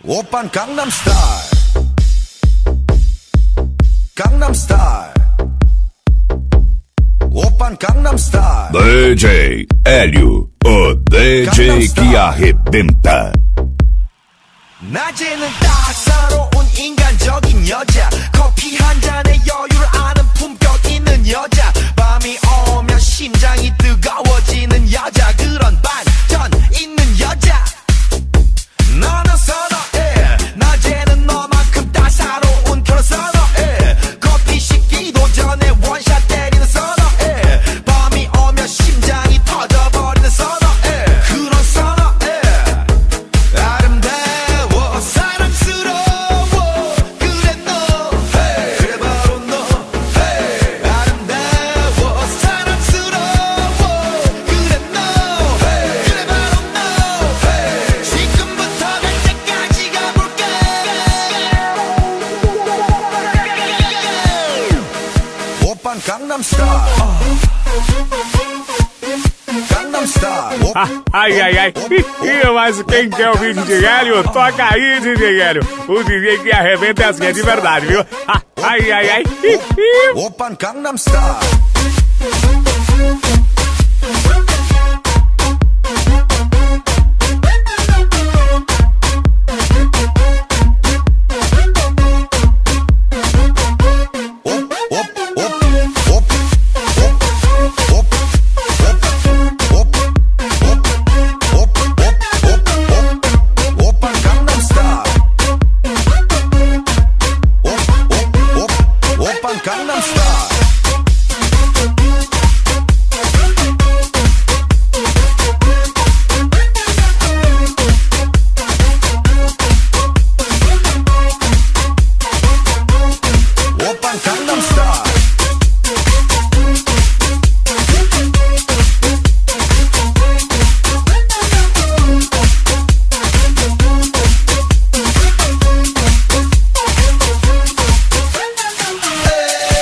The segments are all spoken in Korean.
오빤 강남스타일 강남스타일 오빤 강남스타일 DJ Hélio, o DJ que arrebenta. 낮에는 따사로운 인간적인 여자 커피 한 잔에 여유를 아는 품격 있는 여자 밤이 오면 심장이 뜨거워지는 여자 그런 반전 있는 여자 너는 선호해 낮에는 너만큼 따사로운 그런 선호해 커피 식기도 전에 원샷 때리는 선호해 밤이 오면 심장이 터져버리는 선호해 그런 선호해 아름다워 사랑스러워 그래 너 그래 바로 너 아름다워 사랑스러워 그래 너 그래 바로 너 지금부터 갈 때까지 가볼까 오빤 강남스타일 강남스타일 Ai, ai, ai. Mas quem quer ouvir DJ Hélio, toca aí, DJ Hélio. O DJ que arrebenta é assim, é de verdade, viu? Ai, ai, ai. 오빤 강남스타일 오빤 강남스타일 오빤 강남스타일 오빤 강남스타일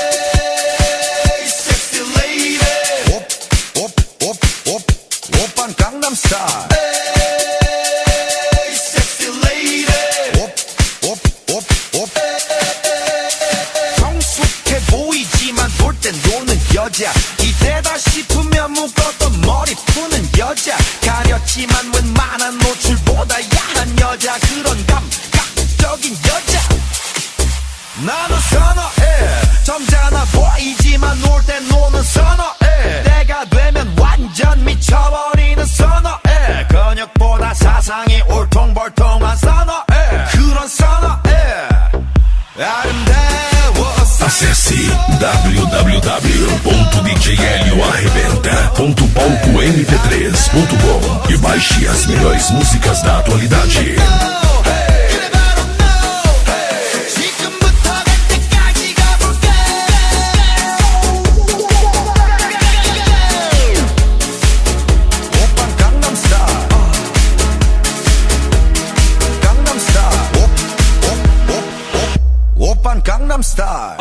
Hey, sexy lady. 오빤 강남스타일. Hey, sexy lady. 성숙해 보이지만 놀 땐 노는 여자. 이때다 싶으면 묶었던 머리 푸는 여자. 가렸지만 웬만한 노출보다 야한 여자. 그런 감각적인 여자. 나는 선호해 점잖아 보이지만 놀 땐 노는 선호해 때가 되면 완전 미쳐버리는 선호해 근육보다 사상이 울퉁불퉁한 선호해 그런 선호해 아름다워 Acesse www.djhelioarrebenta.com.mp3.com e baixe as melhores músicas da atualidade. 지금부터 갈 때까지 가볼까 오빤 강남스타일 강남스타일 오빤 강남스타일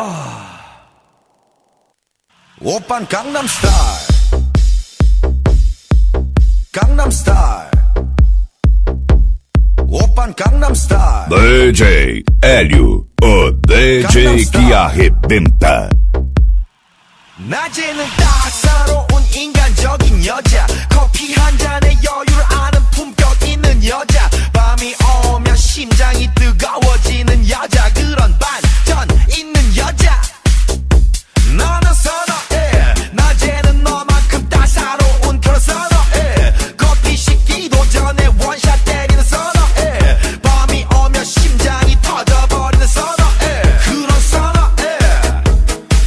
오빤 강남스타일 강남스타일 오빤 강남스타일 DJ Hélio, o DJ que arrebenta. 낮에는 따사로운 인간적인 여자 커피 한 잔에 여유를 아는 품격 있는 여자 밤이 오면 심장이 뜨거워지는 여자 그런 반전 있는 여자 너는 선호해 낮에는 너만큼 따사로운 그런 선호해 커피 식기도 전에 원샷 때리는 선호해 밤이 오면 심장이 터져버리는 선호해 그런 선호해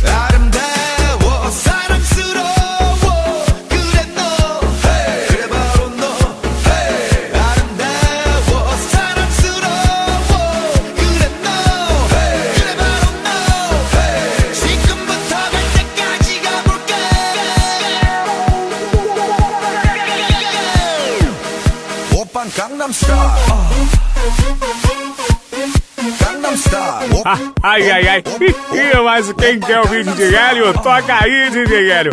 아름다워 사랑스러워 그래 너 그래 바로 너 아름다워 사랑스러워 그래 너 그래 바로 너 지금부터 갈 때까지 가볼까 오빤 강남스타일 강남스타일 Ai, ai, ai. Mas quem quer ouvir DJ Hélio, toca aí, DJ Hélio.